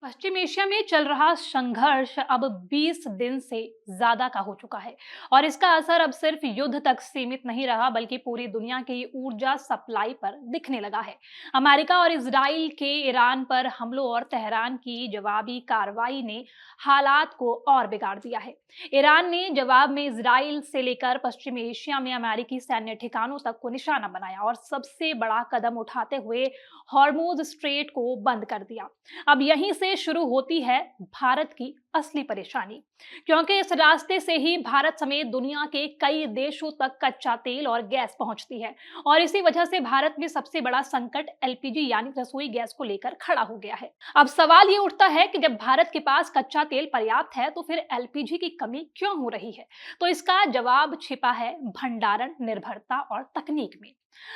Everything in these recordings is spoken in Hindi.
पश्चिम एशिया में चल रहा संघर्ष अब 20 दिन से ज्यादा का हो चुका है और इसका असर अब सिर्फ युद्ध तक सीमित नहीं रहा बल्कि पूरी दुनिया की ऊर्जा सप्लाई पर दिखने लगा है। अमेरिका और इजराइल के ईरान पर हमलों और तेहरान की जवाबी कार्रवाई ने हालात को और बिगाड़ दिया है। ईरान ने जवाब में इजराइल से लेकर पश्चिम एशिया में अमेरिकी सैन्य ठिकानों तक को निशाना बनाया और सबसे बड़ा कदम उठाते हुए हॉर्मुज स्ट्रेट को बंद कर दिया। अब यहीं से शुरू होती है भारत की असली परेशानी, क्योंकि इस रास्ते से ही भारत समेत दुनिया के कई देशों तक कच्चा तेल और गैस पहुंचती है और इसी वजह से भारत में सबसे बड़ा संकट एलपीजी यानी रसोई गैस को लेकर खड़ा हो गया है। अब सवाल ये उठता है कि जब भारत के पास कच्चा तेल पर्याप्त है तो फिर एलपीजी की कमी क्यों हो रही है? तो इसका जवाब छिपा है भंडारण, निर्भरता और तकनीक में।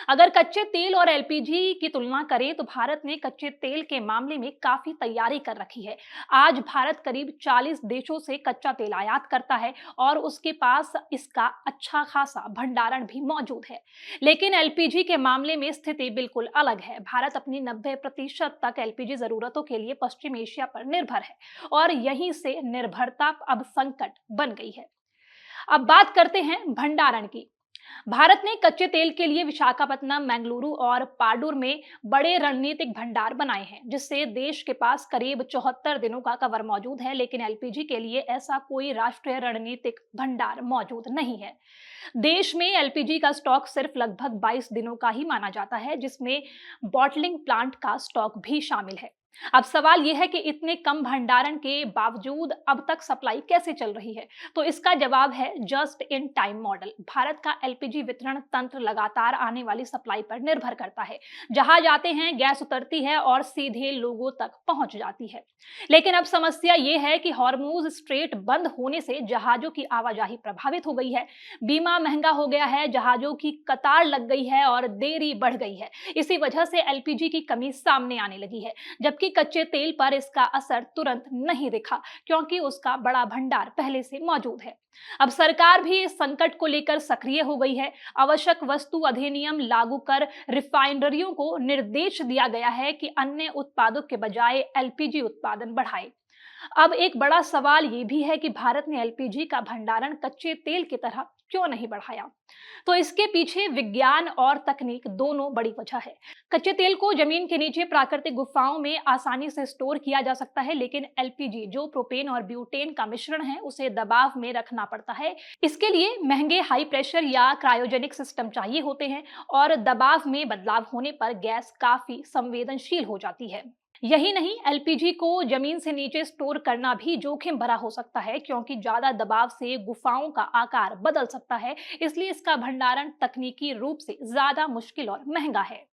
अगर कच्चे तेल और एलपीजी की तुलना करें तो भारत ने कच्चे तेल के मामले में काफी तैयारी कर रखी है। आज भारत करीब 40 देशों से कच्चा तेल आयात करता है और उसके पास इसका अच्छा खासा भंडारण भी मौजूद है। लेकिन एलपीजी के मामले में स्थिति बिल्कुल अलग है। भारत अपनी 90% तक एलपीजी जरूरतों के लिए पश्चिम एशिया पर निर्भर है और यहीं से निर्भरता अब संकट बन गई है। अब बात करते हैं भंडारण की। भारत ने कच्चे तेल के लिए विशाखापत्तनम, मंगलुरु और पाडुर में बड़े रणनीतिक भंडार बनाए हैं, जिससे देश के पास करीब 74 दिनों का कवर मौजूद है। लेकिन एलपीजी के लिए ऐसा कोई राष्ट्रीय रणनीतिक भंडार मौजूद नहीं है। देश में एलपीजी का स्टॉक सिर्फ लगभग 22 दिनों का ही माना जाता है, जिसमें बॉटलिंग प्लांट का स्टॉक भी शामिल है। अब सवाल यह है कि इतने कम भंडारण के बावजूद अब तक सप्लाई कैसे चल रही है? तो इसका जवाब है just in time model. Bharat का एलपीजी वितरण तंत्र लगातार आने वाली सप्लाई पर निर्भर करता है। जहां जाते हैं गैस उतरती है और सीधे लोगों तक पहुंच जाती है। लेकिन अब समस्या यह है कि हॉर्मुज स्ट्रेट बंद होने से जहाजों की आवाजाही प्रभावित हो गई है, बीमा महंगा हो गया है, जहाजों की कतार लग गई है और देरी बढ़ गई है। इसी वजह से एलपीजी की कमी सामने आने लगी है, जबकि कच्चे तेल पर इसका असर तुरंत नहीं दिखा, क्योंकि उसका बड़ा भंडार पहले से मौजूद है। अब सरकार भी इस संकट को लेकर सक्रिय हो गई है। आवश्यक वस्तु अधिनियम लागू कर रिफाइनरियों को निर्देश दिया गया है कि अन्य उत्पादों के बजाय एलपीजी उत्पादन बढ़ाए। अब एक बड़ा सवाल ये भी है कि भारत ने एलपीजी का भंडारण कच्चे तेल की तरह क्यों नहीं बढ़ाया? तो इसके पीछे विज्ञान और तकनीक दोनों बड़ी वजह है। कच्चे तेल को जमीन के नीचे प्राकृतिक गुफाओं में आसानी से स्टोर किया जा सकता है, लेकिन एलपीजी जो प्रोपेन और ब्यूटेन का मिश्रण है, उसे दबाव में रखना पड़ता है। इसके लिए महंगे हाई प्रेशर या क्रायोजेनिक सिस्टम चाहिए होते हैं और दबाव में बदलाव होने पर गैस काफी संवेदनशील हो जाती है। यही नहीं, एलपीजी को जमीन से नीचे स्टोर करना भी जोखिम भरा हो सकता है, क्योंकि ज्यादा दबाव से गुफाओं का आकार बदल सकता है। इसलिए इसका भंडारण तकनीकी रूप से ज्यादा मुश्किल और महंगा है।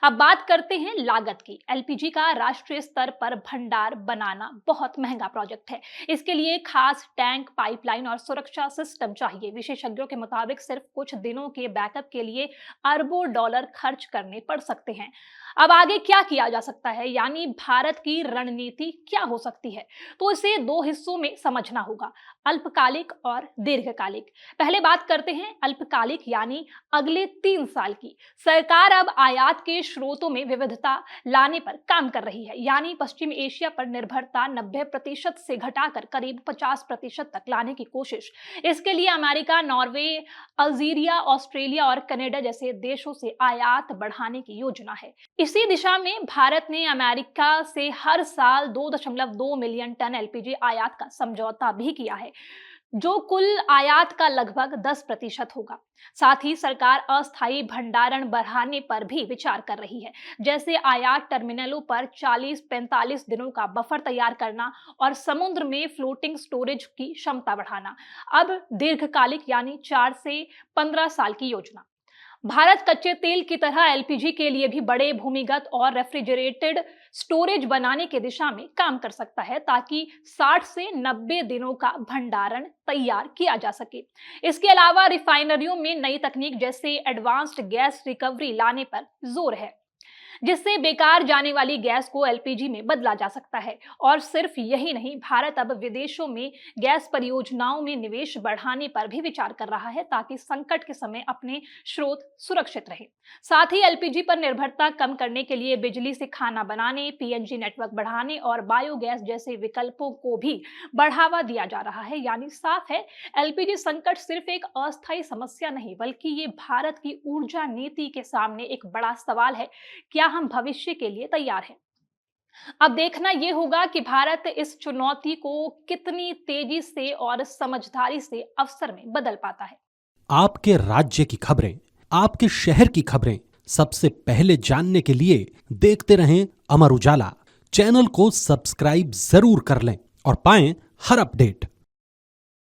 अब बात करते हैं लागत की। एलपीजी का राष्ट्रीय स्तर पर भंडार बनाना बहुत महंगा प्रोजेक्ट है। इसके लिए खास टैंक, पाइपलाइन और सुरक्षा सिस्टम चाहिए। विशेषज्ञों के मुताबिक सिर्फ कुछ दिनों के बैकअप के लिए अरबों डॉलर खर्च करने पड़ सकते हैं। अब आगे क्या किया जा सकता है, यानी भारत की रणनीति क्या हो सकती है? तो इसे दो हिस्सों में समझना होगा, अल्पकालिक और दीर्घकालिक। पहले बात करते हैं अल्पकालिक, यानी अगले 3 साल की। सरकार अब आयात के स्रोतों में विविधता लाने पर काम कर रही है, यानी पश्चिम एशिया पर निर्भरता 90% से घटाकर करीब 50% तक लाने की कोशिश। इसके लिए अमेरिका, नॉर्वे, अल्जीरिया, ऑस्ट्रेलिया और कनाडा जैसे देशों से आयात बढ़ाने की योजना है। इसी दिशा में भारत ने अमेरिका से हर साल 2.2 मिलियन टन एलपीजी आयात का समझौता भी किया है, जो कुल आयात का लगभग 10% होगा। साथ ही सरकार अस्थायी भंडारण बढ़ाने पर भी विचार कर रही है, जैसे आयात टर्मिनलों पर 40-45 दिनों का बफर तैयार करना और समुद्र में फ्लोटिंग स्टोरेज की क्षमता बढ़ाना। अब दीर्घकालिक, यानी 4 से 15 साल की योजना। भारत कच्चे तेल की तरह एलपीजी के लिए भी बड़े भूमिगत और रेफ्रिजरेटेड स्टोरेज बनाने की दिशा में काम कर सकता है, ताकि 60 से 90 दिनों का भंडारण तैयार किया जा सके। इसके अलावा रिफाइनरियों में नई तकनीक जैसे एडवांस्ड गैस रिकवरी लाने पर जोर है। जिससे बेकार जाने वाली गैस को एलपीजी में बदला जा सकता है। और सिर्फ यही नहीं, भारत अब विदेशों में गैस परियोजनाओं में निवेश बढ़ाने पर भी विचार कर रहा है ताकि संकट के समय अपने स्रोत सुरक्षित रहे। साथ ही एलपीजी पर निर्भरता कम करने के लिए बिजली से खाना बनाने, पीएनजी नेटवर्क बढ़ाने और बायोगैस जैसे विकल्पों को भी बढ़ावा दिया जा रहा है। यानी साफ है, एलपीजी संकट सिर्फ एक अस्थायी समस्या नहीं बल्कि ये भारत की ऊर्जा नीति के सामने एक बड़ा सवाल है। क्या हम भविष्य के लिए तैयार हैं? अब देखना यह होगा कि भारत इस चुनौती को कितनी तेजी से और समझदारी से अवसर में बदल पाता है। आपके राज्य की खबरें, आपके शहर की खबरें सबसे पहले जानने के लिए देखते रहें अमर उजाला। चैनल को सब्सक्राइब जरूर कर लें और पाएं हर अपडेट।